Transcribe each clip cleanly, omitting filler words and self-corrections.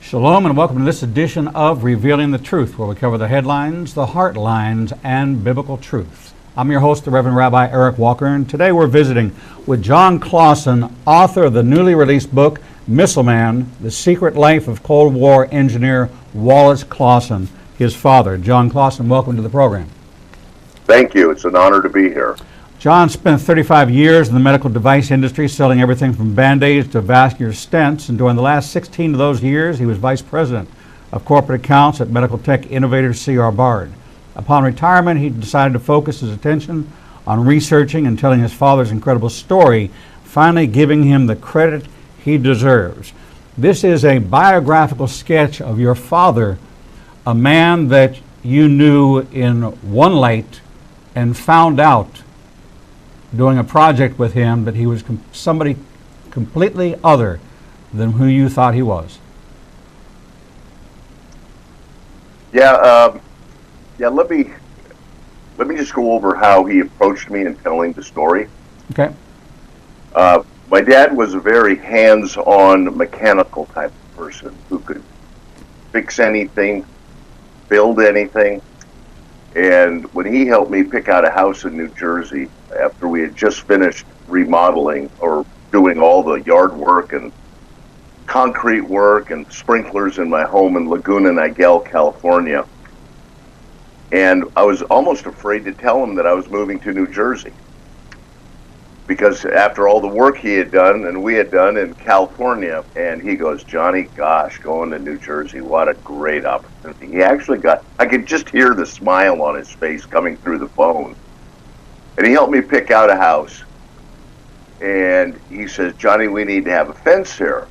Shalom and welcome to this edition of Revealing the Truth, where we cover the headlines, the heart lines, and biblical truth. I'm your host, the Reverend Rabbi Eric Walker, and today we're visiting with John Clauson, author of the newly released book, Missile Man, The Secret Life of Cold War Engineer Wallace Clauson, his father. John Clauson, welcome to the program. Thank you. It's an honor to be here. John spent 35 years in the medical device industry, selling everything from Band-Aids to vascular stents, and during the last 16 of those years, he was vice president of corporate accounts at medical tech innovator C.R. Bard. Upon retirement, he decided to focus his attention on researching and telling his father's incredible story, finally giving him the credit he deserves. This is a biographical sketch of your father, a man that you knew in one light and found out doing a project with him that he was somebody completely other than who you thought he was. Let me just go over how he approached me in telling the story. Okay. My dad was a very hands-on mechanical type of person who could fix anything, build anything. And when he helped me pick out a house in New Jersey, after we had just finished remodeling or doing all the yard work and concrete work and sprinklers in my home in Laguna Niguel, California, and I was almost afraid to tell him that I was moving to New Jersey, because after all the work he had done and we had done in California, and he goes, "Johnny, gosh, going to New Jersey, what a great opportunity." He actually I could just hear the smile on his face coming through the phone. And he helped me pick out a house. And he says, "Johnny, we need to have a fence here."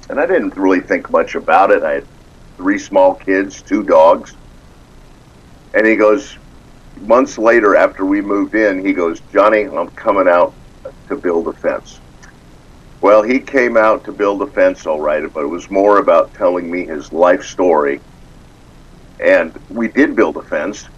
And I didn't really think much about it. I had 3 small kids, 2 dogs. And he goes, months later after we moved in, he goes, "Johnny, I'm coming out to build a fence." Well, he came out to build a fence, all right, but it was more about telling me his life story. And we did build a fence,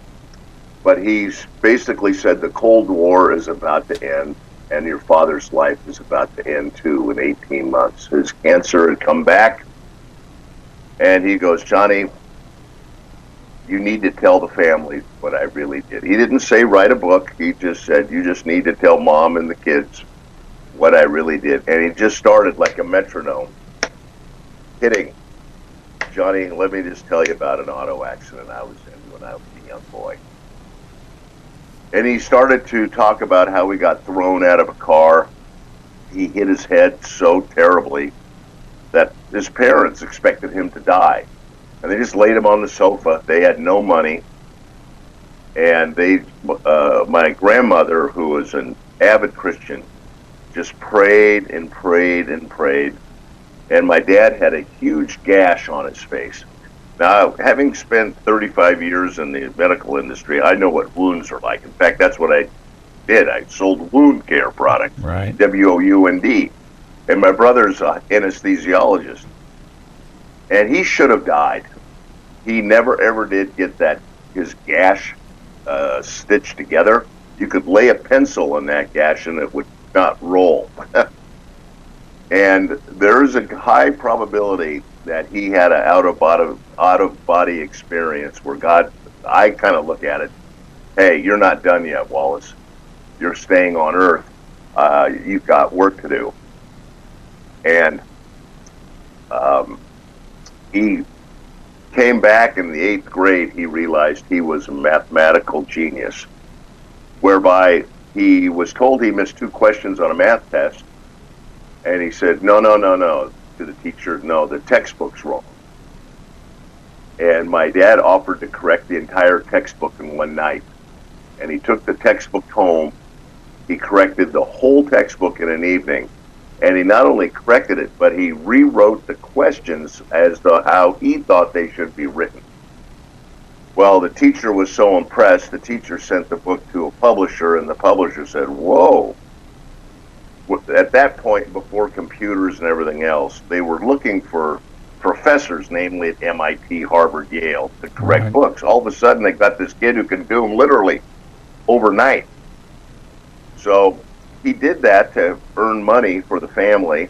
but he's basically said the Cold War is about to end, and your father's life is about to end too in 18 months. His cancer had come back, and he goes, "Johnny, you need to tell the family what I really did." He didn't say write a book. He just said, "You just need to tell Mom and the kids what I really did." And he just started like a metronome, hitting. "Johnny, let me just tell you about an auto accident I was in when I was a young boy." And he started to talk about how he got thrown out of a car. He hit his head so terribly that his parents expected him to die. And they just laid him on the sofa. They had no money. And my grandmother, who was an avid Christian, just prayed and prayed and prayed. And my dad had a huge gash on his face. Now, having spent 35 years in the medical industry, I know what wounds are like. In fact, that's what I did. I sold wound care products, right. WOUND. And my brother's an anesthesiologist. And he should have died. He never, ever did get his gash stitched together. You could lay a pencil in that gash and it would not roll. And there is a high probability that he had an out-of-body experience where God, I kind of look at it, "Hey, you're not done yet, Wallace. You're staying on Earth. You've got work to do." And he came back in the 8th grade. He realized he was a mathematical genius, whereby he was told he missed 2 questions on a math test. And he said, no, to the teacher, "No, the textbook's wrong." And my dad offered to correct the entire textbook in one night. And he took the textbook home. He corrected the whole textbook in an evening. And he not only corrected it, but he rewrote the questions as to how he thought they should be written. Well, the teacher was so impressed, the teacher sent the book to a publisher, and the publisher said, "Whoa." At that point, before computers and everything else, they were looking for professors, namely at MIT, Harvard, Yale, to correct books. All of a sudden, they got this kid who can do them literally overnight. So he did that to earn money for the family.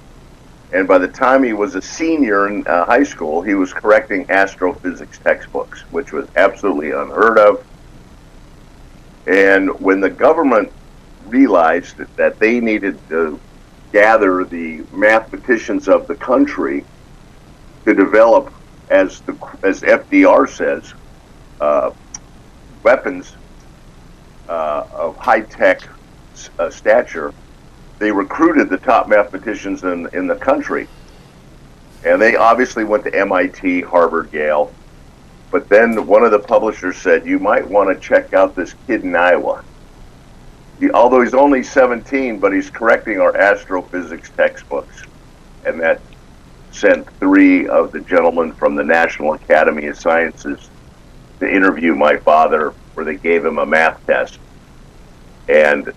And by the time he was a senior in high school, he was correcting astrophysics textbooks, which was absolutely unheard of. And when the government realized that they needed to gather the mathematicians of the country to develop, as FDR says, weapons of high-tech stature, they recruited the top mathematicians in the country. And they obviously went to MIT, Harvard, Yale. But then one of the publishers said, you might want to check out this kid in Iowa. Although he's only 17, but he's correcting our astrophysics textbooks. And that sent 3 of the gentlemen from the National Academy of Sciences to interview my father, where they gave him a math test. And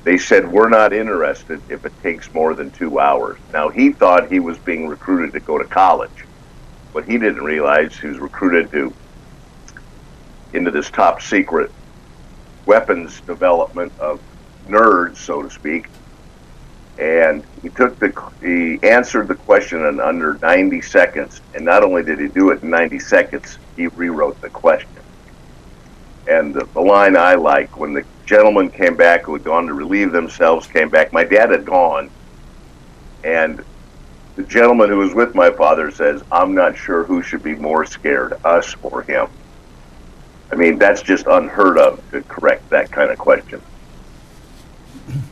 they said, we're not interested if it takes more than 2 hours. Now, he thought he was being recruited to go to college. But he didn't realize he was recruited into this top secret weapons development of nerds, so to speak. And he answered the question in under 90 seconds. And not only did he do it in 90 seconds, he rewrote the question. And the line I like, when the gentleman came back who had gone to relieve themselves, came back, my dad had gone, and the gentleman who was with my father says, I'm not sure who should be more scared, us or him. I mean, that's just unheard of to correct that kind of question.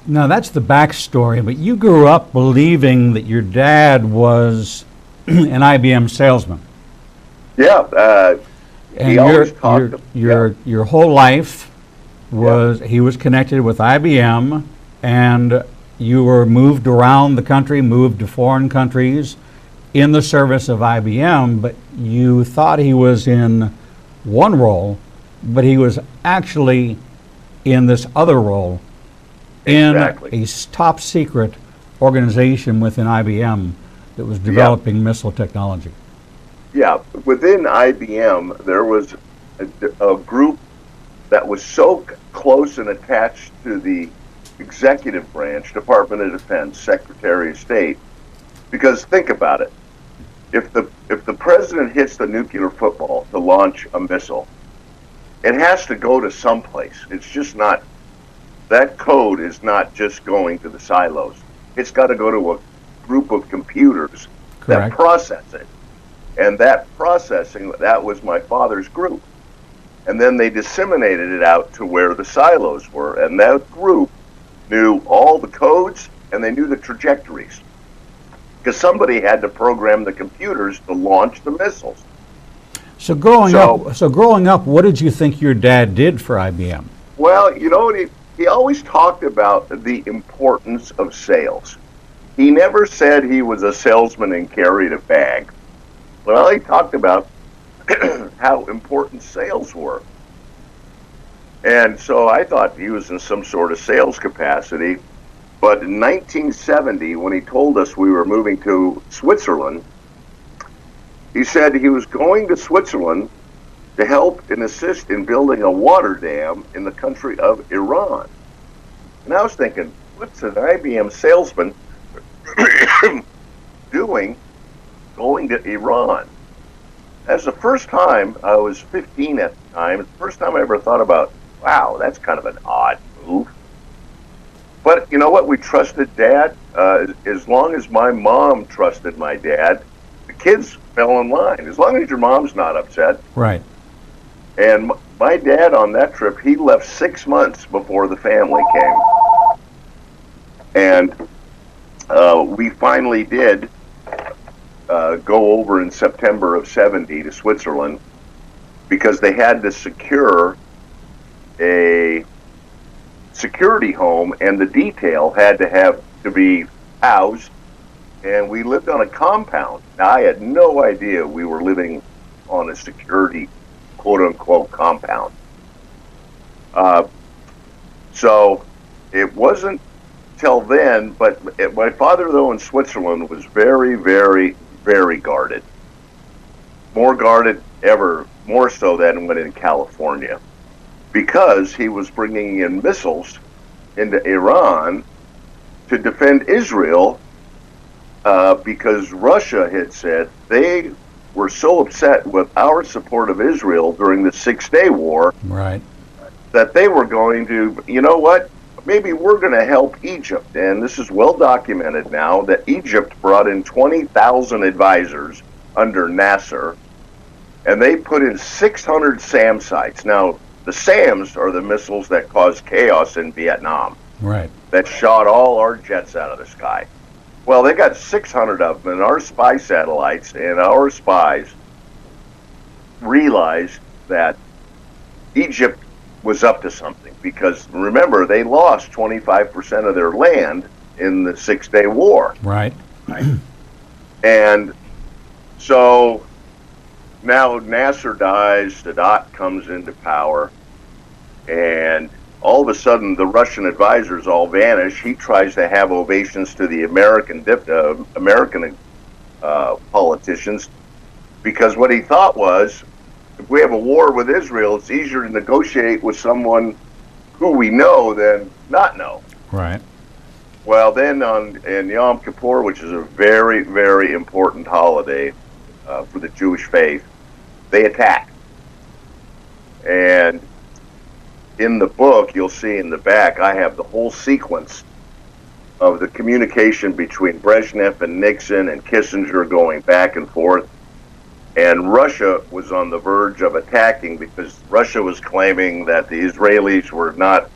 Now, that's the backstory, but you grew up believing that your dad was an IBM salesman. Yeah, and your whole life was he was connected with IBM, and you were moved around the country, moved to foreign countries in the service of IBM, but you thought he was in one role, but he was actually in this other role in a top secret organization within IBM that was developing missile technology. Yeah, within IBM, there was a group that was so close and attached to the executive branch, Department of Defense, Secretary of State, because think about it. If the president hits the nuclear football to launch a missile, it has to go to someplace. It's just not, that code is not just going to the silos. It's got to go to a group of computers that process it. And that processing, that was my father's group. And then they disseminated it out to where the silos were. And that group knew all the codes and they knew the trajectories. Because somebody had to program the computers to launch the missiles. So growing up, what did you think your dad did for IBM? Well, you know, he always talked about the importance of sales. He never said he was a salesman and carried a bag. Well, he talked about how important sales were. And so I thought he was in some sort of sales capacity. But in 1970, when he told us we were moving to Switzerland, he said he was going to Switzerland to help and assist in building a water dam in the country of Iran. And I was thinking, what's an IBM salesman doing going to Iran? That's the first time, I was 15 at the time, it's the first time I ever thought about, wow, that's kind of an odd move. But you know what, we trusted Dad. As long as my mom trusted my dad, the kids fell in line, as long as your mom's not upset. Right. And my dad on that trip, he left 6 months before the family came. And we finally did go over in September of 70 to Switzerland because they had to secure a security home and the detail had to be housed, and we lived on a compound. Now, I had no idea we were living on a security quote-unquote compound. So it wasn't till then, but my father, though, in Switzerland was very, very, very guarded. More guarded ever, more so than when in California, because he was bringing in missiles into Iran to defend Israel because Russia had said they were so upset with our support of Israel during the Six-Day War, Right. that they were going to, you know what, maybe we're going to help Egypt. And this is well documented now that Egypt brought in 20,000 advisors under Nasser, and they put in 600 SAM sites. Now, the SAMs are the missiles that caused chaos in Vietnam, Right. that shot all our jets out of the sky. Well, they got 600 of them, and our spy satellites and our spies realized that Egypt was up to something, because remember, they lost 25% of their land in the Six-Day War. Right. And so now Nasser dies, Sadat comes into power, and all of a sudden the Russian advisors all vanish. He tries to have ovations to the American politicians, because what he thought was, if we have a war with Israel, it's easier to negotiate with someone who we know than not know. Right. Well, then in Yom Kippur, which is a very, very important holiday for the Jewish faith, they attack. And in the book, you'll see in the back, I have the whole sequence of the communication between Brezhnev and Nixon and Kissinger going back and forth. And Russia was on the verge of attacking, because Russia was claiming that the Israelis were not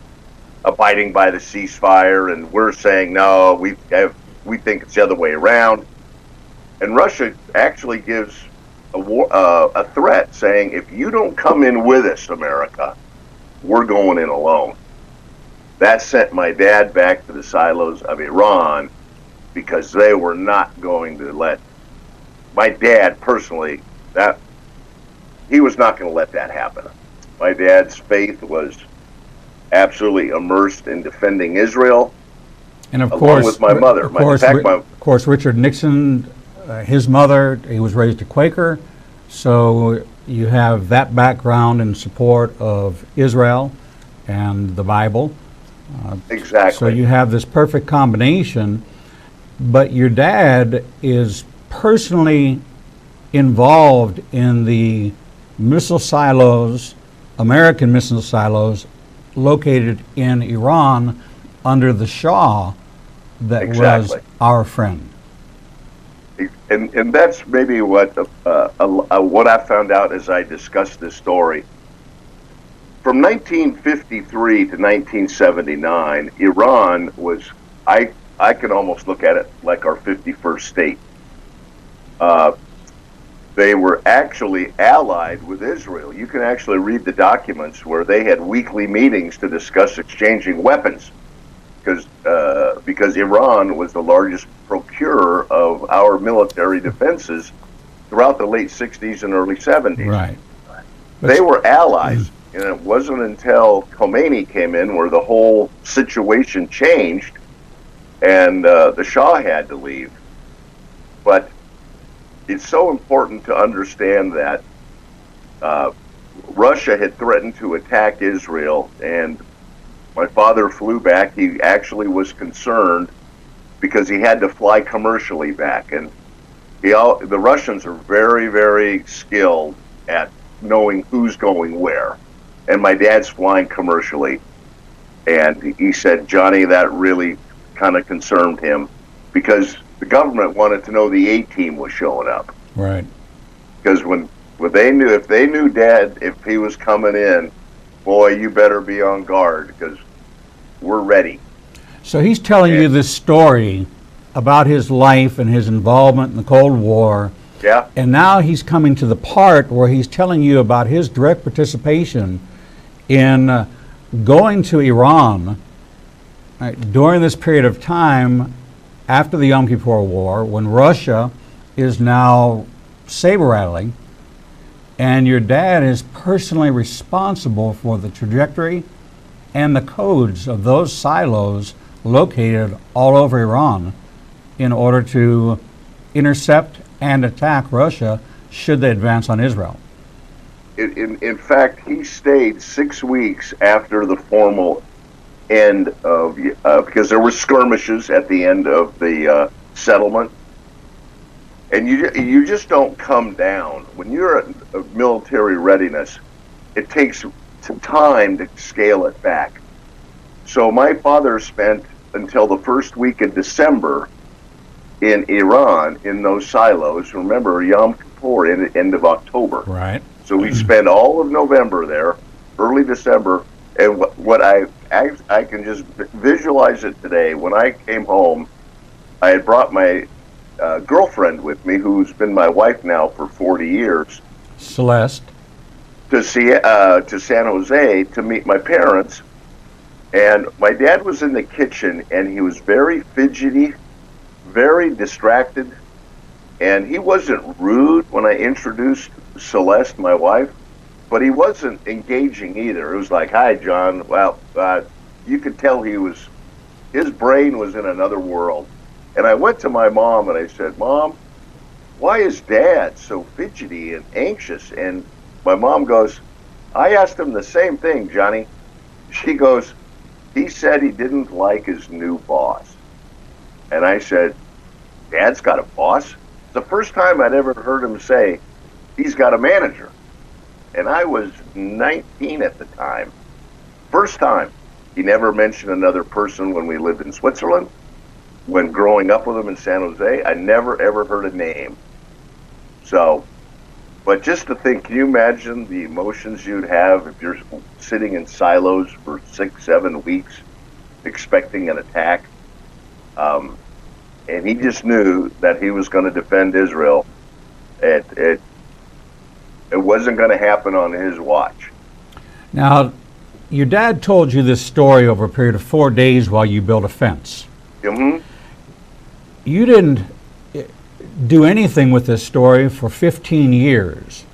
abiding by the ceasefire, and we're saying, no, we think it's the other way around. And Russia actually gives a threat saying, if you don't come in with us, America, we're going in alone. That sent my dad back to the silos of Iran, because they were not going to let, my dad personally, that he was not going to let that happen. My dad's faith was absolutely immersed in defending Israel, And of along course, with my mother. Of course, Richard Nixon, his mother, he was raised a Quaker, so you have that background in support of Israel and the Bible. Exactly. So you have this perfect combination, but your dad is personally involved in the missile silos, American missile silos, located in Iran under the Shah that Exactly. was our friend. And that's maybe what I found out as I discussed this story. From 1953 to 1979, Iran was, I can almost look at it like our 51st state. They were actually allied with Israel. You can actually read the documents where they had weekly meetings to discuss exchanging weapons, because Iran was the largest procurer of our military defenses throughout the late 60s and early 70s. Right. They were allies, and it wasn't until Khomeini came in where the whole situation changed, and the Shah had to leave. But it's so important to understand that Russia had threatened to attack Israel, and my father flew back. He actually was concerned because he had to fly commercially back, and the Russians are very, very skilled at knowing who's going where. And my dad's flying commercially, and he said, Johnny, that really kind of concerned him, because the government wanted to know the A-team was showing up. Right. Because when they knew, if they knew Dad, if he was coming in, boy, you better be on guard, because we're ready. So he's telling you this story about his life and his involvement in the Cold War. Yeah. And now he's coming to the part where he's telling you about his direct participation in going to Iran during this period of time after the Yom Kippur War, when Russia is now saber-rattling, and your dad is personally responsible for the trajectory and the codes of those silos located all over Iran in order to intercept and attack Russia should they advance on Israel. In fact, he stayed 6 weeks after the formal end of, because there were skirmishes at the end of the settlement. And you just don't come down. When you're at military readiness, it takes some time to scale it back. So my father spent until the first week of December in Iran in those silos. Remember, Yom Kippur in the end of October. Right. So we spent all of November there, early December, and what I can just visualize it today. When I came home, I had brought my girlfriend with me, who's been my wife now for 40 years, Celeste. to San Jose to meet my parents. And my dad was in the kitchen, and he was very fidgety, very distracted, and he wasn't rude when I introduced Celeste, my wife, but he wasn't engaging either. It was like, "Hi, John." Well, you could tell his brain was in another world. And I went to my mom and I said, "Mom, why is Dad so fidgety and anxious?" And my mom goes, "I asked him the same thing, Johnny." She goes, "He said he didn't like his new boss." And I said, "Dad's got a boss?" It's the first time I'd ever heard him say he's got a manager. And I was 19 at the time. First time. He never mentioned another person when we lived in Switzerland. When growing up with him in San Jose, I never ever heard a name. So, but just to think, can you imagine the emotions you'd have if you're sitting in silos for 6, 7 weeks expecting an attack? And he just knew that he was going to defend Israel. It wasn't going to happen on his watch. Now, your dad told you this story over a period of 4 days while you built a fence. Mm-hmm. You didn't do anything with this story for 15 years.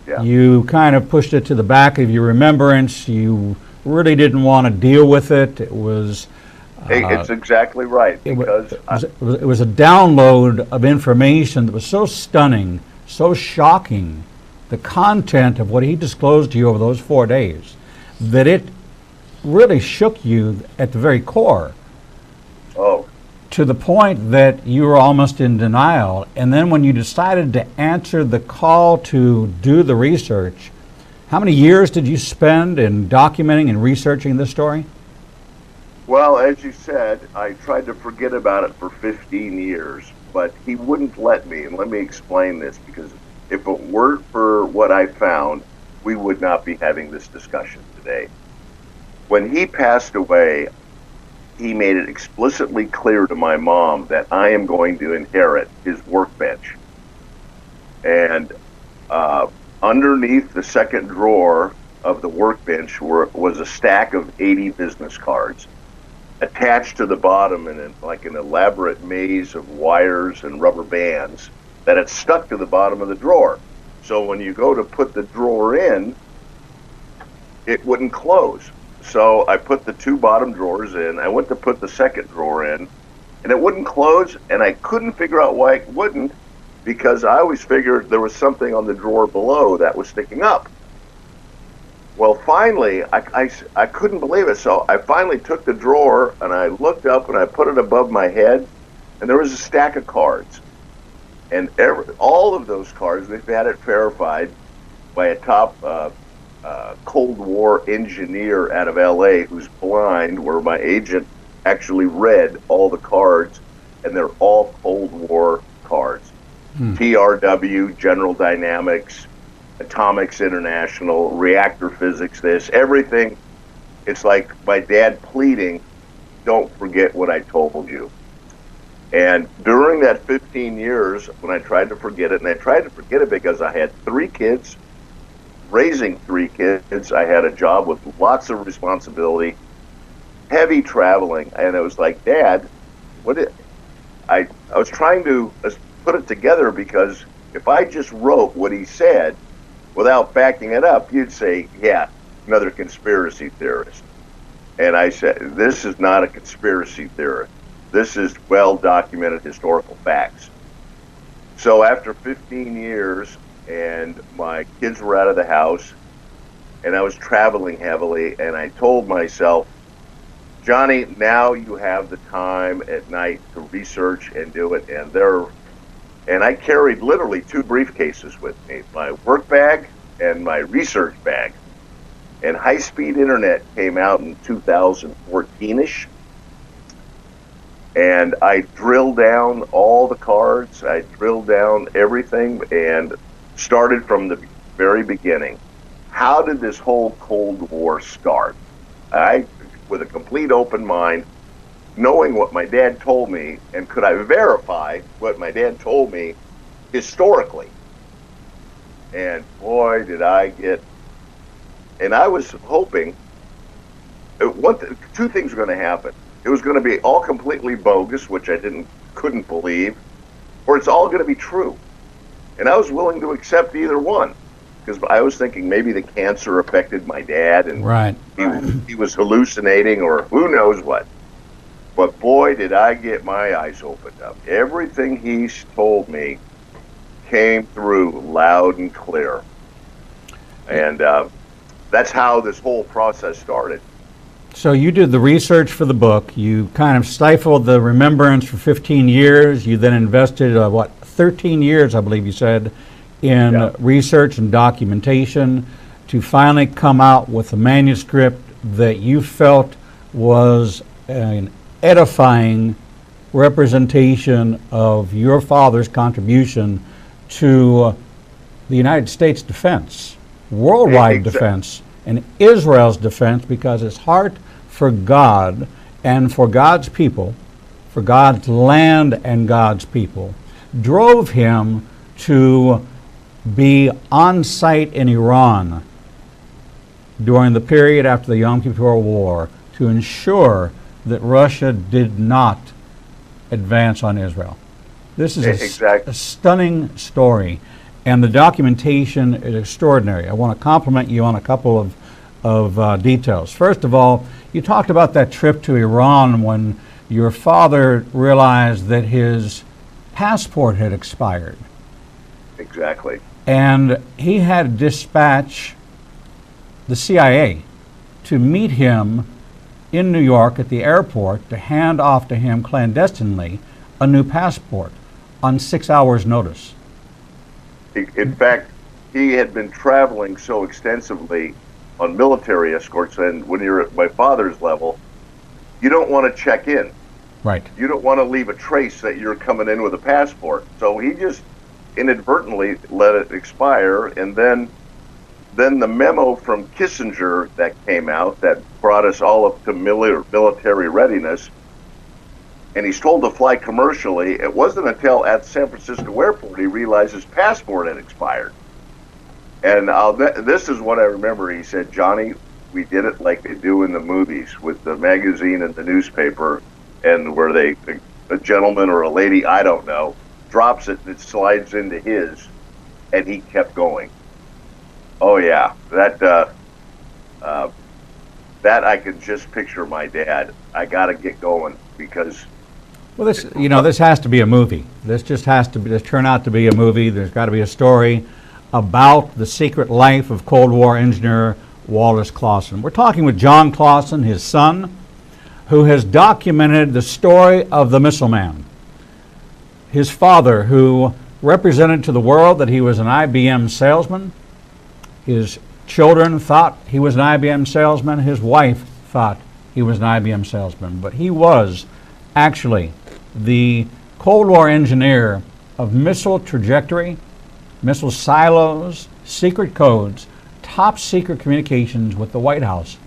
Yeah. You kind of pushed it to the back of your remembrance. You really didn't want to deal with it. It was... It's exactly right. Because it was a download of information that was so stunning, so shocking, the content of what he disclosed to you over those 4 days, that it really shook you at the very core. Oh. To the point that you were almost in denial. And then when you decided to answer the call to do the research, how many years did you spend in documenting and researching this story? Well, as you said, I tried to forget about it for 15 years, but he wouldn't let me. And let me explain this, because if it weren't for what I found, we would not be having this discussion today. When he passed away, he made it explicitly clear to my mom that I am going to inherit his workbench. And underneath the second drawer of the workbench was a stack of 80 business cards. Attached to the bottom in like an elaborate maze of wires and rubber bands that had stuck to the bottom of the drawer. So when you go to put the drawer in, it wouldn't close. So I put the 2 bottom drawers in. I went to put the second drawer in, and it wouldn't close, and I couldn't figure out why it wouldn't, because I always figured there was something on the drawer below that was sticking up. Well, finally, I couldn't believe it, so I finally took the drawer, and I looked up, and I put it above my head, and there was a stack of cards. And all of those cards, they've had it verified by a top Cold War engineer out of L.A. who's blind, where my agent actually read all the cards, and they're all Cold War cards. TRW, General Dynamics, Atomics International, reactor physics, this, everything. It's like my dad pleading, "Don't forget what I told you." And during that 15 years, when I tried to forget it, and I tried to forget it because I had 3 kids, raising 3 kids, I had a job with lots of responsibility, heavy traveling, and it was like, Dad, I was trying to put it together, because if I just wrote what he said without backing it up, you'd say, yeah, another conspiracy theorist. And I said, this is not a conspiracy theory. This is well-documented historical facts. So after 15 years, and my kids were out of the house, and I was traveling heavily, and I told myself, Johnny, now you have the time at night to research and do it. And And I carried literally 2 briefcases with me, my work bag and my research bag. And high-speed internet came out in 2014-ish. And I drilled down all the cards, I drilled down everything, and started from the very beginning. How did this whole Cold War start? With a complete open mind, knowing what my dad told me, and could I verify what my dad told me historically? And boy, did I get... And I was hoping, 2 things were going to happen. It was going to be all completely bogus, which I couldn't believe, or it's all going to be true. And I was willing to accept either one, because I was thinking maybe the cancer affected my dad, and right. he was hallucinating, or who knows what. But boy, did I get my eyes opened up. Everything he told me came through loud and clear. And that's how this whole process started. So you did the research for the book. You kind of stifled the remembrance for 15 years. You then invested, 13 years, I believe you said, in research and documentation to finally come out with a manuscript that you felt was an edifying representation of your father's contribution to the United States defense, worldwide defense, and Israel's defense, because his heart for God and for God's people, for God's land and God's people, drove him to be on site in Iran during the period after the Yom Kippur War to ensure that Russia did not advance on Israel. This is a stunning story, and the documentation is extraordinary. I want to compliment you on a couple of details. First of all, you talked about that trip to Iran when your father realized that his passport had expired. Exactly. And he had to dispatch the CIA to meet him in New York at the airport to hand off to him clandestinely a new passport on 6 hours' notice. In fact, he had been traveling so extensively on military escorts, and when you're at my father's level, you don't want to check in. Right. You don't want to leave a trace that you're coming in with a passport. So he just inadvertently let it expire, and then the memo from Kissinger that came out that brought us all up to military readiness, and he's told to fly commercially. It wasn't until at San Francisco airport he realized his passport had expired. And this is what I remember. He said, "Johnny, we did it like they do in the movies with the magazine and the newspaper, and where a gentleman or a lady, I don't know, drops it and it slides into his," and he kept going. Oh yeah, that I could just picture my dad. I got to get going because. Well, this has to be a movie. This just has to turn out to be a movie. There's got to be a story about the secret life of Cold War engineer Walter Clauson. We're talking with John Clauson, his son, who has documented the story of the Missile Man. His father, who represented to the world that he was an IBM salesman. His children thought he was an IBM salesman. His wife thought he was an IBM salesman. But he was actually the Cold War engineer of missile trajectory, missile silos, secret codes, top secret communications with the White House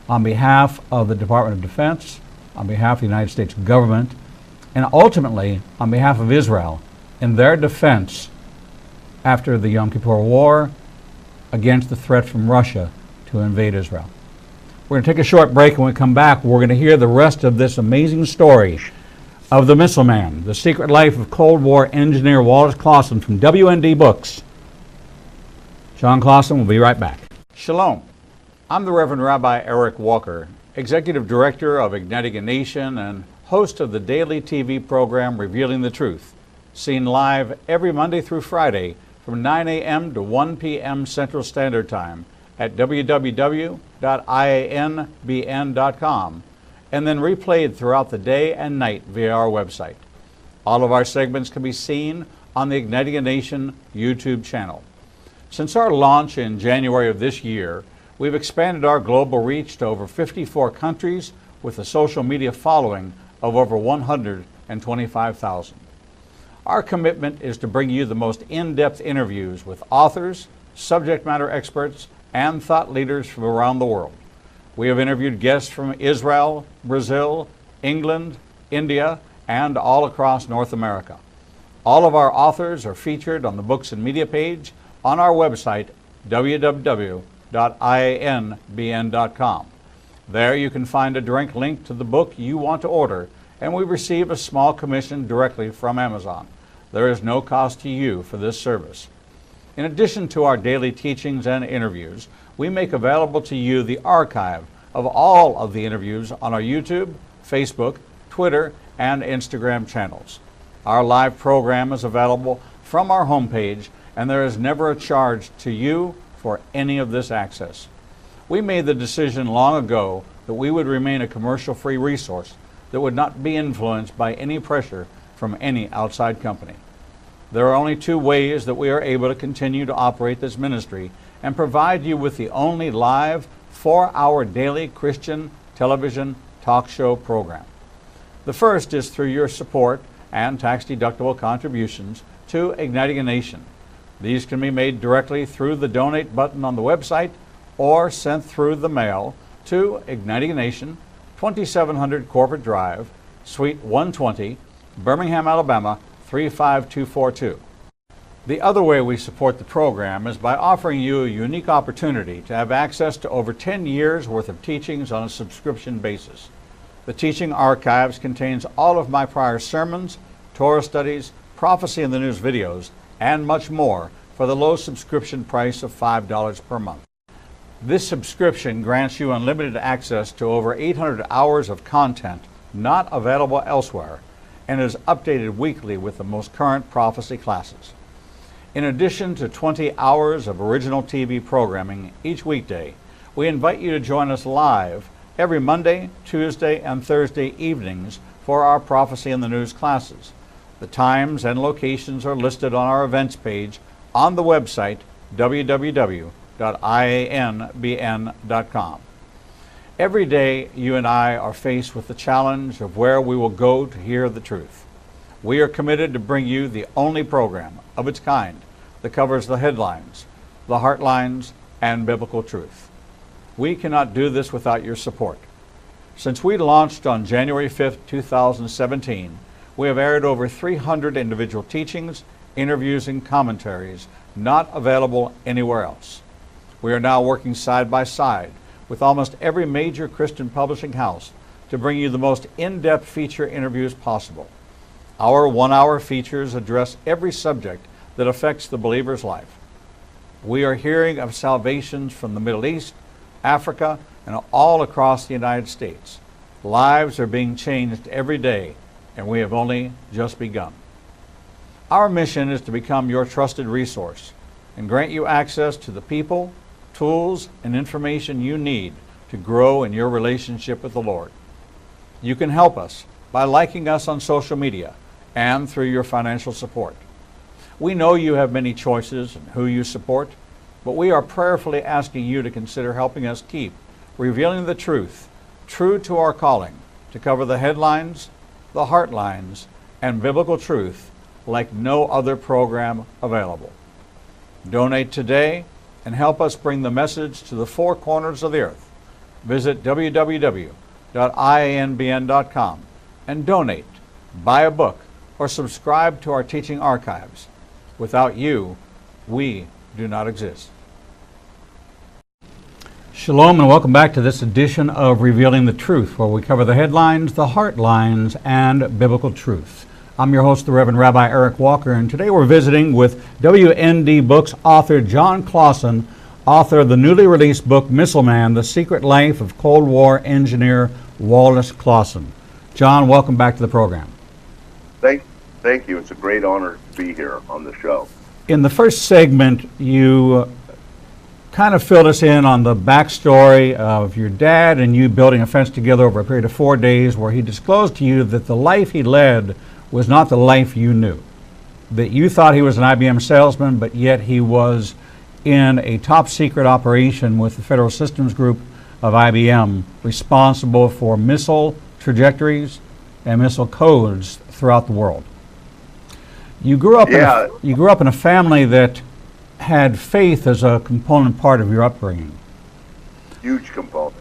on behalf of the Department of Defense, on behalf of the United States government, and ultimately on behalf of Israel in their defense after the Yom Kippur War against the threat from Russia to invade Israel. We're going to take a short break, and when we come back, we're going to hear the rest of this amazing story of the Missile Man, the secret life of Cold War engineer Walter Clauson from WND Books. John Clauson will be right back. Shalom. I'm the Reverend Rabbi Eric Walker, Executive Director of Igniting a Nation and host of the daily TV program Revealing the Truth, seen live every Monday through Friday from 9 a.m. to 1 p.m. Central Standard Time at www.ianbn.com, and then replayed throughout the day and night via our website. All of our segments can be seen on the Igniting a Nation YouTube channel. Since our launch in January of this year, we've expanded our global reach to over 54 countries with a social media following of over 125,000. Our commitment is to bring you the most in-depth interviews with authors, subject matter experts, and thought leaders from around the world. We have interviewed guests from Israel, Brazil, England, India, and all across North America. All of our authors are featured on the Books and Media page on our website, www.ianbn.com. There you can find a direct link to the book you want to order, and we receive a small commission directly from Amazon. There is no cost to you for this service. In addition to our daily teachings and interviews, we make available to you the archive of all of the interviews on our YouTube, Facebook, Twitter, and Instagram channels. Our live program is available from our homepage, and there is never a charge to you for any of this access. We made the decision long ago that we would remain a commercial-free resource that would not be influenced by any pressure from any outside company. There are only two ways that we are able to continue to operate this ministry and provide you with the only live 4-hour daily Christian television talk show program. The first is through your support and tax-deductible contributions to Igniting a Nation. These can be made directly through the donate button on the website or sent through the mail to Igniting a Nation, 2700 Corporate Drive, Suite 120, Birmingham, Alabama, 35242. The other way we support the program is by offering you a unique opportunity to have access to over 10 years worth of teachings on a subscription basis. The teaching archives contains all of my prior sermons, Torah studies, prophecy in the news videos, and much more for the low subscription price of $5 per month. This subscription grants you unlimited access to over 800 hours of content not available elsewhere and is updated weekly with the most current prophecy classes. In addition to 20 hours of original TV programming each weekday, we invite you to join us live every Monday, Tuesday, and Thursday evenings for our Prophecy in the News classes. The times and locations are listed on our events page on the website www.ianbn.com. Every day you and I are faced with the challenge of where we will go to hear the truth. We are committed to bring you the only program of its kind that covers the headlines, the heartlines, and biblical truth. We cannot do this without your support. Since we launched on January 5th, 2017, we have aired over 300 individual teachings, interviews, and commentaries not available anywhere else. We are now working side by side with almost every major Christian publishing house to bring you the most in-depth feature interviews possible. Our 1-hour features address every subject that affects the believer's life. We are hearing of salvations from the Middle East, Africa, and all across the United States. Lives are being changed every day, and we have only just begun. Our mission is to become your trusted resource and grant you access to the people, tools, and information you need to grow in your relationship with the Lord. You can help us by liking us on social media and through your financial support. We know you have many choices in who you support, but we are prayerfully asking you to consider helping us keep revealing the truth, true to our calling, to cover the headlines, the heartlines, and biblical truth like no other program available. Donate today and help us bring the message to the four corners of the earth. Visit www.ianbn.com and donate, buy a book, or subscribe to our teaching archives. Without you, we do not exist. Shalom and welcome back to this edition of Revealing the Truth, where we cover the headlines, the heartlines, and biblical truth. I'm your host, the Reverend Rabbi Eric Walker, and today we're visiting with WND Books author John Clauson, author of the newly released book, Missile Man, The Secret Life of Cold War Engineer Wallace Clauson. John, welcome back to the program. Thank you. It's a great honor to be here on the show. In the first segment, you kind of filled us in on the backstory of your dad and you building a fence together over a period of 4 days, where he disclosed to you that the life he led was not the life you knew. that you thought he was an IBM salesman, but yet he was in a top secret operation with the Federal Systems Group of IBM, responsible for missile trajectories and missile codes throughout the world. You grew up in a family that had faith as a component part of your upbringing. Huge component.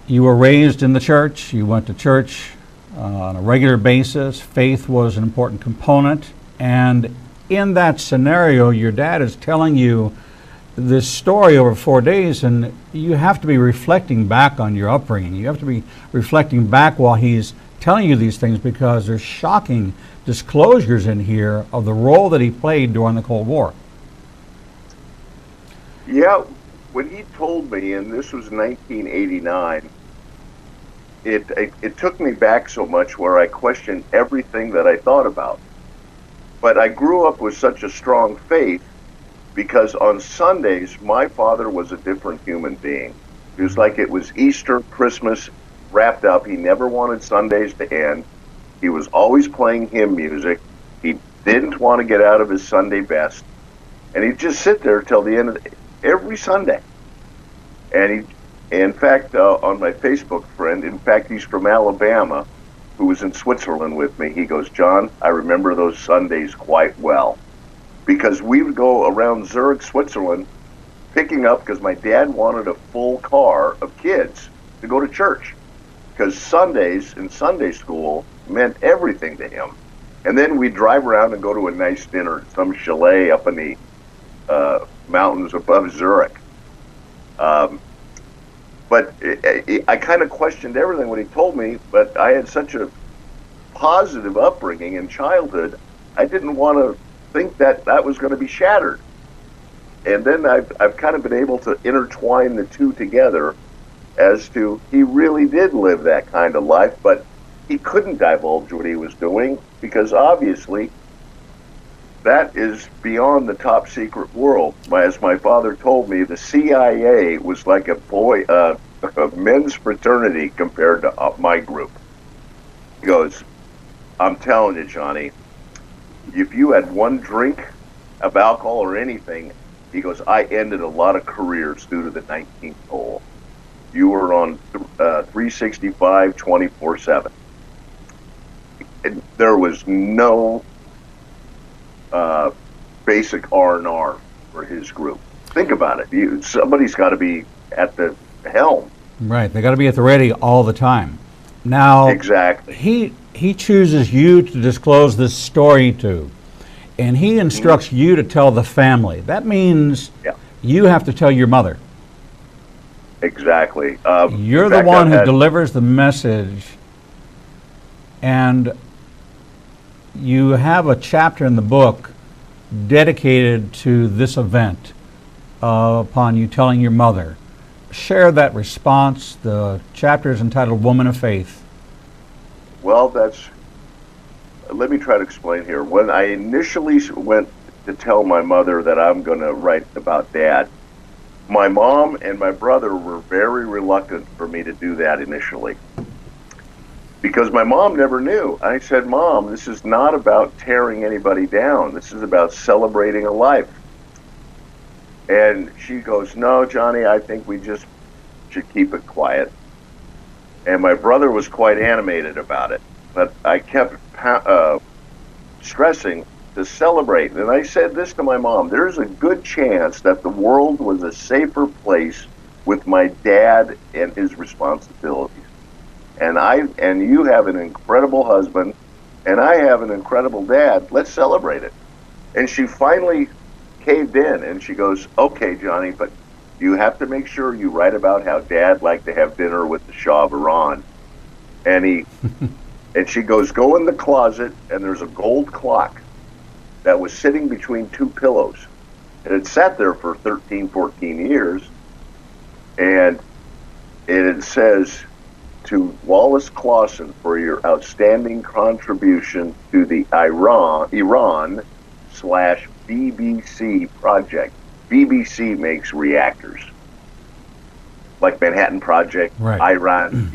You were raised in the church. You went to church on a regular basis. Faith was an important component. And in that scenario, your dad is telling you this story over 4 days, and you have to be reflecting back on your upbringing. You have to be reflecting back while he's telling you these things, because there's shocking disclosures in here of the role that he played during the Cold War. Yeah, when he told me, and this was 1989, it took me back so much where I questioned everything that I thought about. But I grew up with such a strong faith because on Sundays, my father was a different human being. It was like it was Easter, Christmas, wrapped up. He never wanted Sundays to end. He was always playing hymn music. He didn't want to get out of his Sunday best. And he'd just sit there till the end of every Sunday. And in fact, on my Facebook friend, in fact, he's from Alabama, who was in Switzerland with me, he goes, "John, I remember those Sundays quite well." Because we would go around Zurich, Switzerland, picking up, because my dad wanted a full car of kids to go to church. Because Sundays in Sunday school meant everything to him. And then we'd drive around and go to a nice dinner at some chalet up in the mountains above Zurich. But I kind of questioned everything when he told me, but I had such a positive upbringing in childhood, I didn't want to think that that was going to be shattered. And then I've kind of been able to intertwine the two together as to he really did live that kind of life, but he couldn't divulge what he was doing because obviously that is beyond the top secret world. As my father told me, the CIA was like a men's fraternity compared to my group. He goes, "I'm telling you, Johnny, if you had one drink of alcohol or anything," he goes, "I ended a lot of careers due to the 19th hole. You were on 365, 24/7. And there was no basic R&R for his group." Think about it. Somebody's got to be at the helm. Right. They got to be at the ready all the time. Now, exactly. He chooses you to disclose this story to, and he instructs you to tell the family. That means you have to tell your mother. Exactly. You're the one who delivers the message, and you have a chapter in the book dedicated to this event upon you telling your mother. Share that response. The chapter is entitled Woman of Faith. Well, let me try to explain here. When I initially went to tell my mother that I'm going to write about Dad, my mom and my brother were very reluctant for me to do that initially. Because my mom never knew. I said, "Mom, this is not about tearing anybody down. This is about celebrating a life." And she goes, "No, Johnny, I think we just should keep it quiet." And my brother was quite animated about it. But I kept stressing to celebrate. And I said this to my mom: there's a good chance that the world was a safer place with my dad and his responsibilities. And you have an incredible husband, and I have an incredible dad. Let's celebrate it. And she finally caved in, and she goes, "Okay, Johnny, but you have to make sure you write about how Dad liked to have dinner with the Shah of Iran." And and she goes, "Go in the closet, and there's a gold clock that was sitting between two pillows. And it sat there for 13, 14 years. And it says, 'To Wallace Clauson for your outstanding contribution to the Iran/BBC project.'" BBC makes reactors, like Manhattan Project, right. Iran,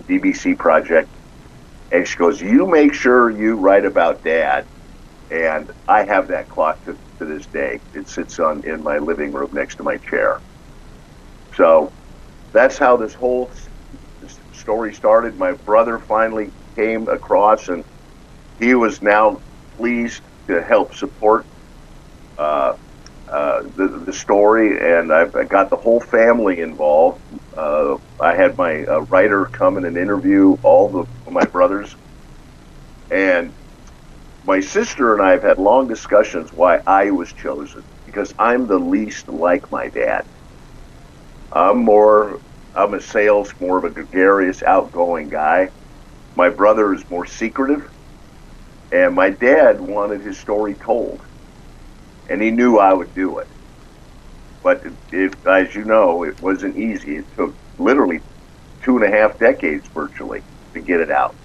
BBC project. And she goes, "You make sure you write about Dad And I have that clock to this day. It sits in my living room next to my chair. So that's how this whole story started. My brother finally came across, and he was now pleased to help support the story, and I got the whole family involved. I had my writer come in and interview all of my brothers, and my sister and I have had long discussions why I was chosen, because I'm the least like my dad. I'm a sales, more of a gregarious, outgoing guy. My brother is more secretive, and my dad wanted his story told, and he knew I would do it. But as you know, it wasn't easy. It took literally 2.5 decades virtually to get it out.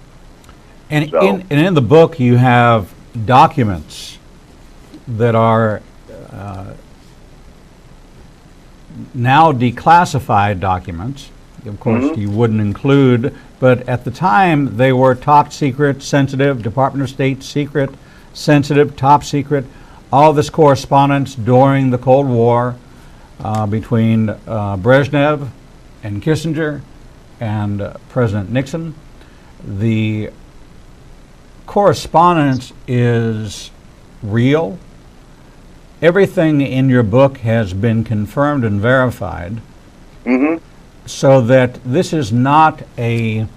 And in the book, you have documents that are now declassified documents. Of course, you wouldn't include, but at the time they were top secret, sensitive, Department of State secret, sensitive, top secret. All this correspondence during the Cold War between Brezhnev and Kissinger and President Nixon. The correspondence is real. Everything in your book has been confirmed and verified, so that this is not a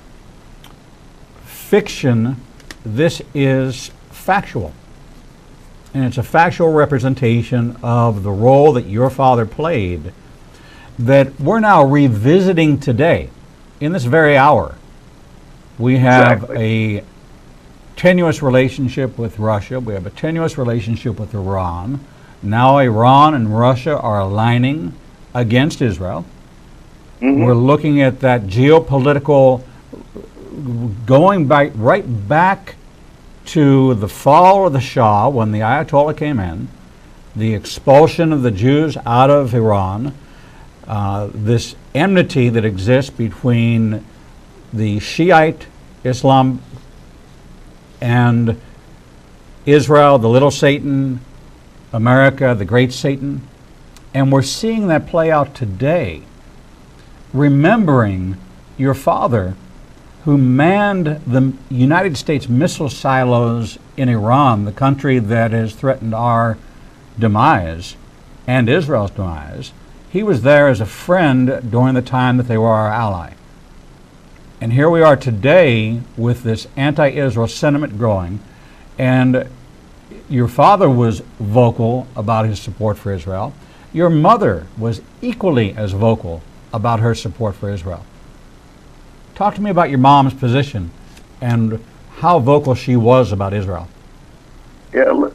fiction, this is factual. And it's a factual representation of the role that your father played that we're now revisiting today, in this very hour. We have a tenuous relationship with Russia. We have a tenuous relationship with Iran. Now Iran and Russia are aligning against Israel. We're looking at that geopolitical, going right back to the fall of the Shah when the Ayatollah came in, the expulsion of the Jews out of Iran, this enmity that exists between the Shiite Islam and Israel, the little Satan, America, the great Satan. And we're seeing that play out today, remembering your father who manned the United States missile silos in Iran, the country that has threatened our demise and Israel's demise. He was there as a friend during the time that they were our ally. And here we are today with this anti-Israel sentiment growing, and your father was vocal about his support for Israel. Your mother was equally as vocal about her support for Israel. Talk to me about your mom's position and how vocal she was about Israel. Yeah,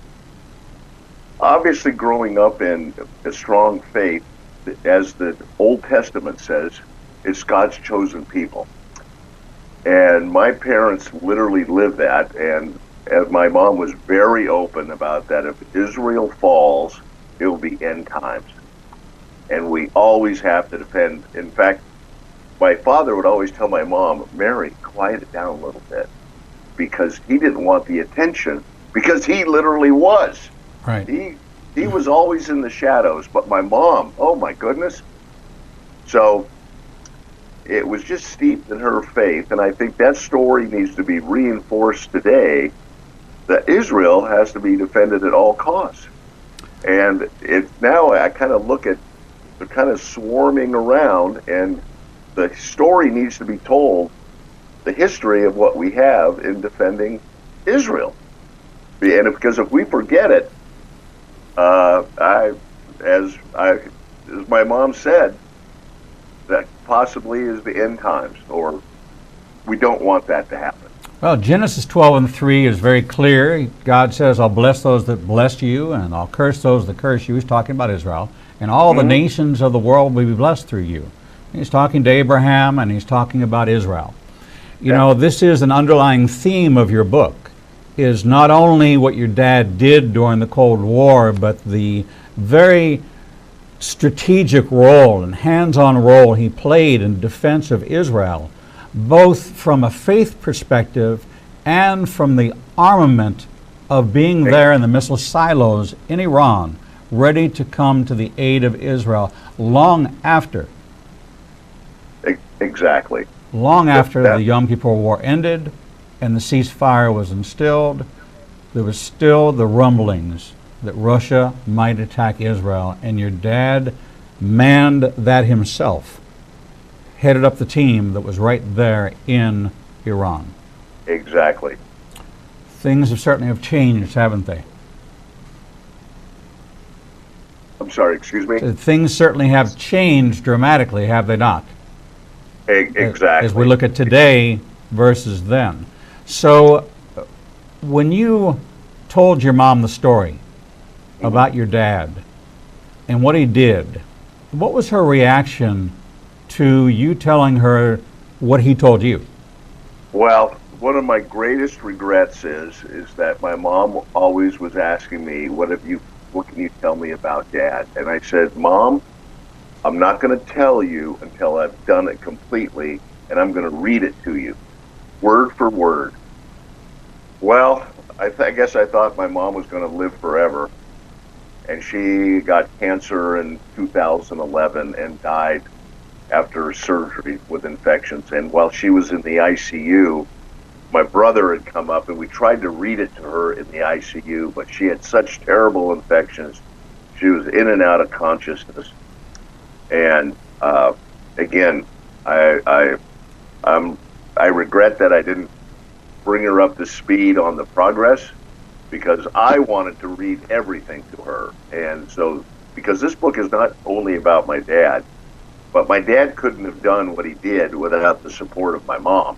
obviously growing up in a strong faith, as the Old Testament says, it's God's chosen people. And my parents literally lived that, and my mom was very open about that. If Israel falls, it will be end times. And we always have to defend. In fact, my father would always tell my mom, Mary, quiet it down a little bit, because he didn't want the attention, because he literally was. Right. He was always in the shadows, but my mom, oh my goodness. So it was just steeped in her faith, and I think that story needs to be reinforced today, that Israel has to be defended at all costs. And now I kind of look at, they're kind of swarming around, and the story needs to be told, the history of what we have in defending Israel. And because if we forget it, as my mom said, that possibly is the end times, or we don't want that to happen. Well, Genesis 12:3 is very clear. God says, I'll bless those that bless you, and I'll curse those that curse you. He's talking about Israel. And all the nations of the world will be blessed through you. He's talking to Abraham, and he's talking about Israel. You know, this is an underlying theme of your book, is not only what your dad did during the Cold War, but the very strategic role and hands-on role he played in defense of Israel, both from a faith perspective and from the armament of being there in the missile silos in Iran, ready to come to the aid of Israel long after. Exactly. Long after the Yom Kippur War ended and the ceasefire was instilled, there was still the rumblings that Russia might attack Israel, and your dad manned that himself, headed up the team that was right there in Iran. Exactly. Things have certainly changed, haven't they? I'm sorry, excuse me? Things certainly have changed dramatically, have they not? Exactly. As we look at today versus then. So when you told your mom the story about your dad and what he did, what was her reaction to you telling her what he told you? Well, one of my greatest regrets is that my mom always was asking me, what can you tell me about Dad? And I said, Mom, I'm not going to tell you until I've done it completely, and I'm going to read it to you, word for word. Well, I guess I thought my mom was going to live forever, and she got cancer in 2011 and died after surgery with infections. And while she was in the ICU, my brother had come up, and we tried to read it to her in the ICU, but she had such terrible infections. She was in and out of consciousness. And again, I regret that I didn't bring her up to speed on the progress, because I wanted to read everything to her. And so, because this book is not only about my dad, but my dad couldn't have done what he did without the support of my mom.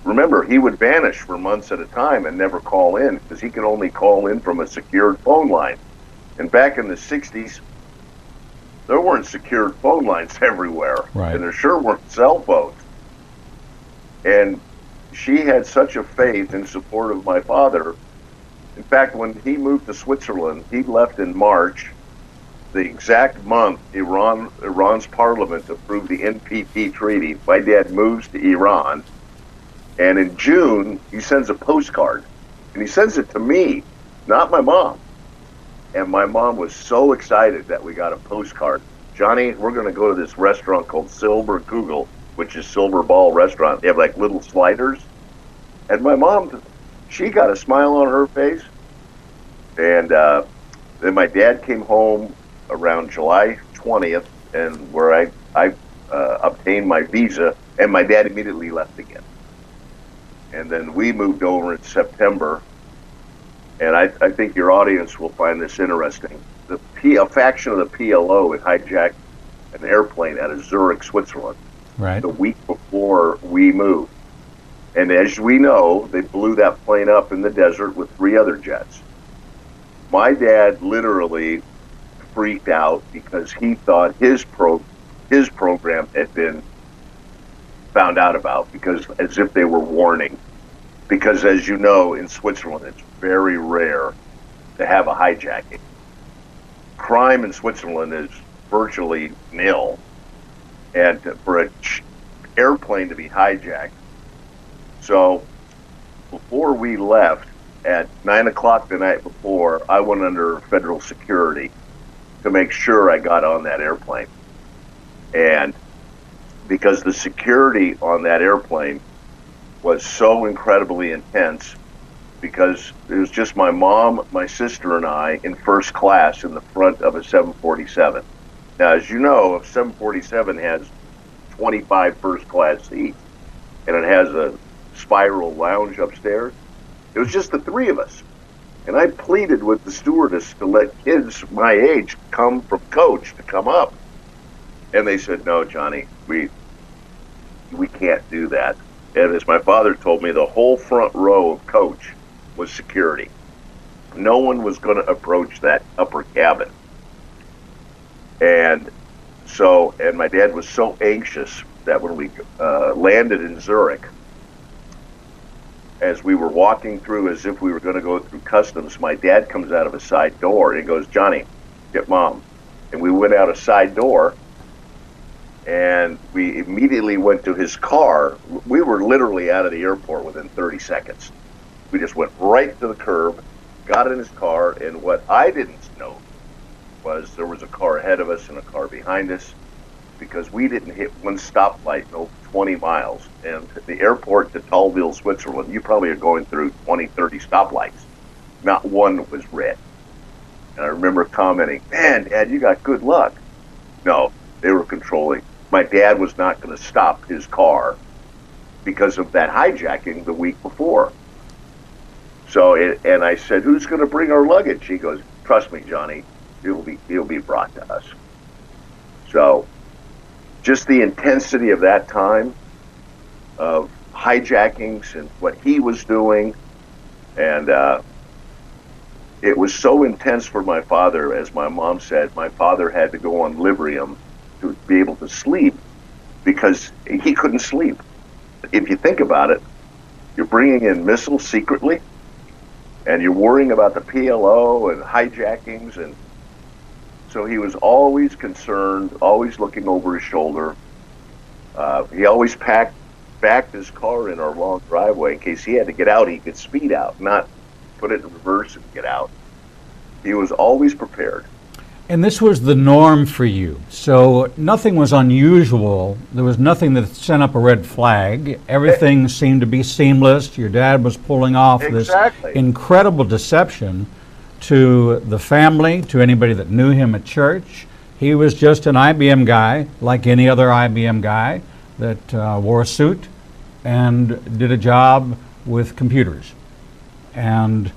Remember, he would vanish for months at a time and never call in, because he could only call in from a secured phone line. And back in the 60s, there weren't secured phone lines everywhere. Right. And there sure weren't cell phones. And she had such a faith and support of my father. In fact, when he moved to Switzerland, he left in March. The exact month Iran's parliament approved the NPT treaty, my dad moves to Iran. And in June, he sends a postcard. And he sends it to me, not my mom. And my mom was so excited that we got a postcard. Johnny, we're going to go to this restaurant called Silver Google, which is Silver Ball Restaurant. They have like little sliders. And my mom, she got a smile on her face. And then my dad came home around July 20th, and where I obtained my visa, and my dad immediately left again. And then we moved over in September. And I think your audience will find this interesting. A faction of the PLO had hijacked an airplane out of Zurich, Switzerland, right, the week before we moved. And as we know, they blew that plane up in the desert with 3 other jets. My dad literally freaked out because he thought his program had been found out about, because as if they were warning. Because as you know, in Switzerland, it's very rare to have a hijacking. Crime in Switzerland is virtually nil. And for an airplane to be hijacked. So before we left, at 9 o'clock the night before, I went under federal security to make sure I got on that airplane. And because the security on that airplane was so incredibly intense, because it was just my mom, my sister, and I in first class in the front of a 747. Now, as you know, a 747 has 25 first class seats, and it has a spiral lounge upstairs. It was just the 3 of us. And I pleaded with the stewardess to let kids my age come from coach to come up. And they said, no, Johnny, we can't do that. And as my father told me, the whole front row of coach was security. No one was going to approach that upper cabin. And so, and my dad was so anxious that when we landed in Zurich, as we were walking through as if we were going to go through customs, my dad comes out of a side door and he goes, Johnny, get Mom. And we went out a side door, and we immediately went to his car. We were literally out of the airport within 30 seconds. We just went right to the curb, got in his car, and what I didn't know was there was a car ahead of us and a car behind us, because we didn't hit one stoplight in over 20 miles. And at the airport to Tallville, Switzerland, you probably are going through 20, 30 stoplights. Not one was red. And I remember commenting, man, Dad, you got good luck. No, they were controlling. My dad was not going to stop his car because of that hijacking the week before. So, and I said, who's going to bring our luggage? He goes, trust me, Johnny, it'll be brought to us. So, just the intensity of that time of hijackings and what he was doing, and it was so intense for my father. As my mom said, my father had to go on Librium to be able to sleep because he couldn't sleep. If you think about it, you're bringing in missiles secretly, and you're worrying about the PLO and hijackings, and so he was always concerned, always looking over his shoulder. He always backed his car in our long driveway in case he had to get out, he could speed out, not put it in reverse and get out. He was always prepared. And this was the norm for you. So nothing was unusual. There was nothing that sent up a red flag. Everything seemed to be seamless. Your dad was pulling off Exactly. this incredible deception to the family, to anybody that knew him at church. He was just an IBM guy, like any other IBM guy, that wore a suit and did a job with computers. And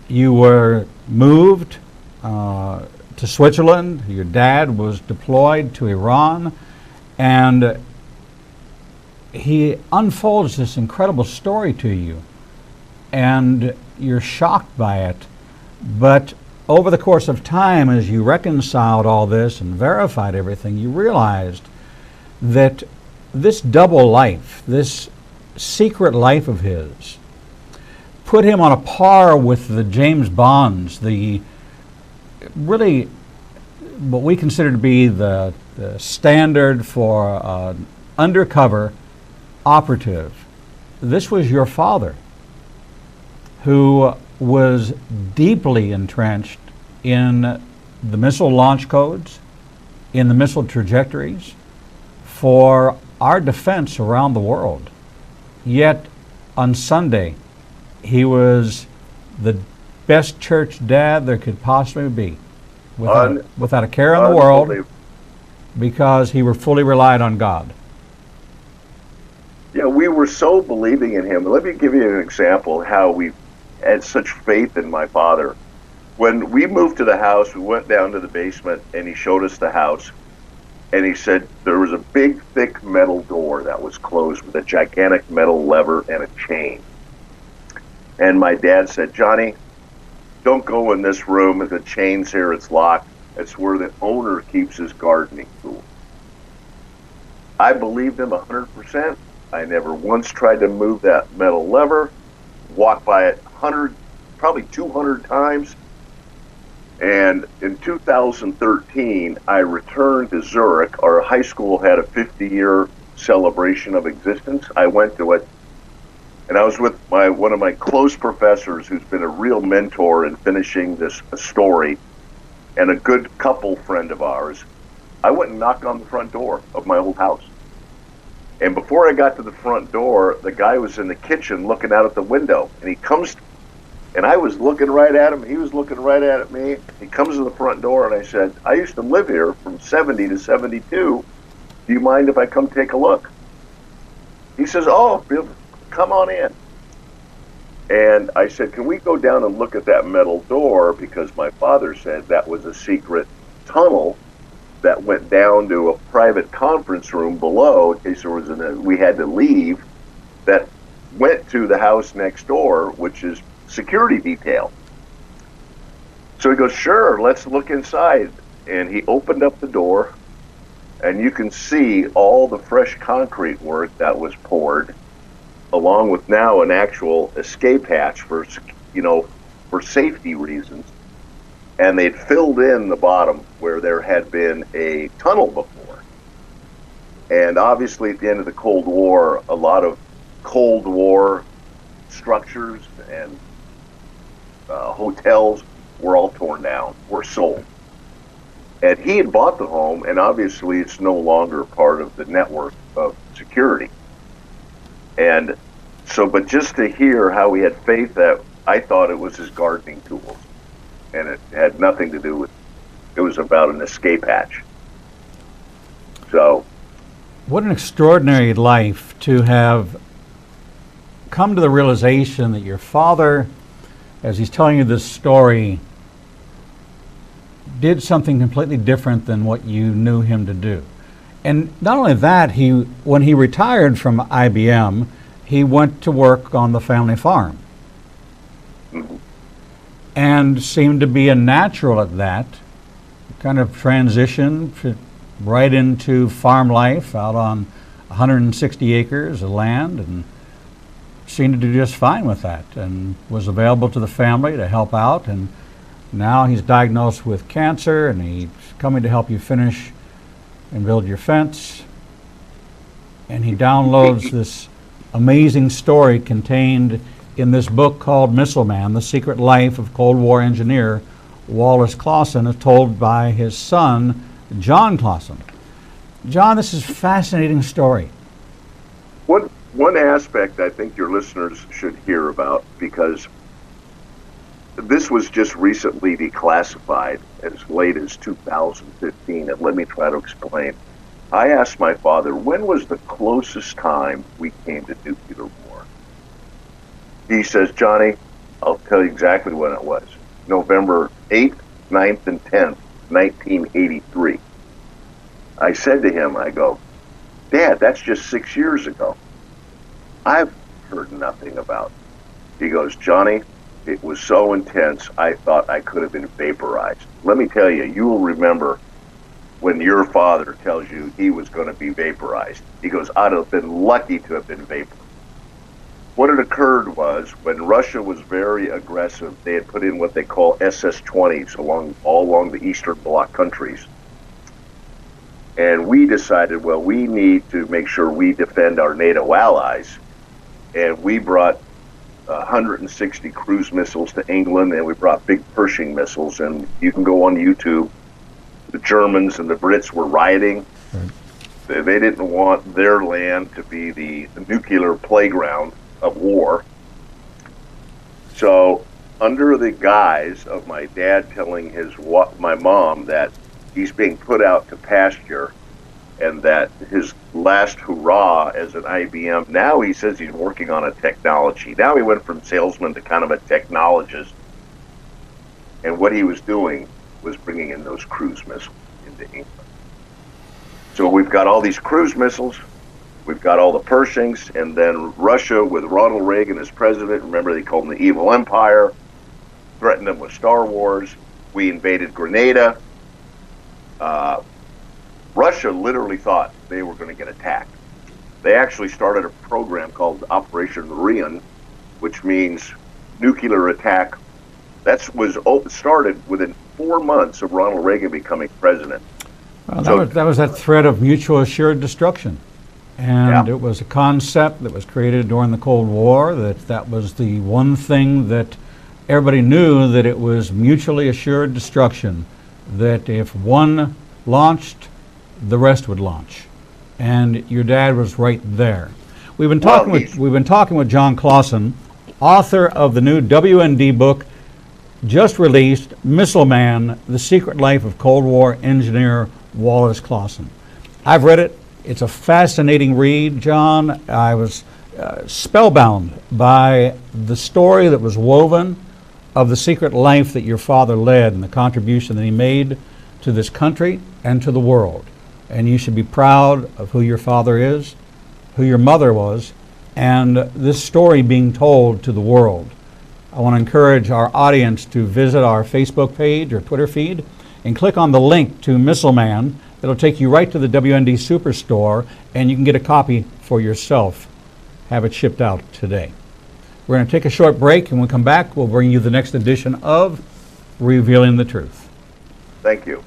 you were moved to Switzerland. Your dad was deployed to Iran, and he unfolds this incredible story to you, and you're shocked by it. But over the course of time, as you reconciled all this and verified everything, you realized that this double life, this secret life of his, put him on a par with the James Bonds, the really what we consider to be the standard for undercover operative. This was your father, who was deeply entrenched in the missile launch codes, in the missile trajectories for our defense around the world. Yet on Sunday, he was the best church dad there could possibly be, without a care in the world, because he fully relied on God. Yeah, we were so believing in him. Let me give you an example how we had such faith in my father. When we moved to the house, we went down to the basement, and he showed us the house, and he said there was a big, thick metal door that was closed with a gigantic metal lever and a chain. And my dad said, Johnny, don't go in this room. The chain's here, it's locked. It's where the owner keeps his gardening tools. I believed him 100%. I never once tried to move that metal lever, walked by it 100, probably 200 times. And in 2013, I returned to Zurich. Our high school had a 50-year celebration of existence. I went to it, and I was with one of my close professors who's been a real mentor in finishing this story, and a good couple friend of ours. I went and knocked on the front door of my old house. And before I got to the front door, the guy was in the kitchen looking out at the window. And he comes, and I was looking right at him. He was looking right at me. He comes to the front door, and I said, I used to live here from 70 to 72. Do you mind if I come take a look? He says, oh, come on in. And I said, can we go down and look at that metal door? Because my father said that was a secret tunnel that went down to a private conference room below in case there was we had to leave, that went to the house next door, which is security detail. So he goes, sure, let's look inside. And he opened up the door, and you can see all the fresh concrete work that was poured, along with now an actual escape hatch for safety reasons. And they'd filled in the bottom where there had been a tunnel before. And obviously at the end of the Cold War, a lot of Cold War structures and hotels were all torn down or sold. And he had bought the home, and obviously it's no longer part of the network of security. And so, but just to hear how he had faith, that I thought it was his gardening tools, and it had nothing to do with, it was about an escape hatch. So. What an extraordinary life to have come to the realization that your father, as he's telling you this story, did something completely different than what you knew him to do. And not only that, when he retired from IBM, he went to work on the family farm. Mm-hmm. And seemed to be a natural at that, kind of transition right into farm life out on 160 acres of land, and seemed to do just fine with that, and was available to the family to help out. And now he's diagnosed with cancer, and he's coming to help you finish and build your fence. And he downloads this amazing story contained in this book called Missile Man, The Secret Life of Cold War Engineer Wallace Clauson, as told by his son, John Clauson. John, this is a fascinating story. One aspect I think your listeners should hear about, because this was just recently declassified as late as 2015, and let me try to explain. I asked my father, when was the closest time we came to nuclear war? He says, Johnny, I'll tell you exactly when it was. November 8th, 9th, and 10th, 1983. I said to him, I go, Dad, that's just 6 years ago. I've heard nothing about it. He goes, Johnny, it was so intense, I thought I could have been vaporized. Let me tell you, you will remember when your father tells you he was going to be vaporized. He goes, I'd have been lucky to have been vaporized. What had occurred was, when Russia was very aggressive, they had put in what they call SS-20s all along the Eastern Bloc countries. And we decided, well, we need to make sure we defend our NATO allies. And we brought 160 cruise missiles to England, and we brought big Pershing missiles. And you can go on YouTube. The Germans and the Brits were rioting. Right. They didn't want their land to be the nuclear playground of war. So, under the guise of my dad telling my mom that he's being put out to pasture, and that his last hurrah as an IBM, now he says he's working on a technology. Now he went from salesman to kind of a technologist. And what he was doing was bringing in those cruise missiles into England. So we've got all these cruise missiles, we've got all the Pershings, and then Russia with Ronald Reagan as president, remember they called him the evil empire, threatened them with Star Wars. We invaded Grenada. Russia literally thought they were going to get attacked. They actually started a program called Operation Orion, which means nuclear attack. That was started within 4 months of Ronald Reagan becoming president. Well, that was that threat of mutual assured destruction. And yeah, it was a concept that was created during the Cold War, that was the one thing that everybody knew, that it was mutually assured destruction, that if one launched, the rest would launch. And your dad was right there. We've been talking with John Clauson, author of the new WND book just released, Missile Man, The Secret Life of Cold War Engineer Wallace Clauson. I've read it. It's a fascinating read, John. I was spellbound by the story that was woven of the secret life that your father led and the contribution that he made to this country and to the world. And you should be proud of who your father is, who your mother was, and this story being told to the world. I want to encourage our audience to visit our Facebook page or Twitter feed and click on the link to Missile Man. It'll take you right to the WND Superstore, and you can get a copy for yourself. Have it shipped out today. We're going to take a short break, and when we come back, we'll bring you the next edition of Revealing the Truth. Thank you.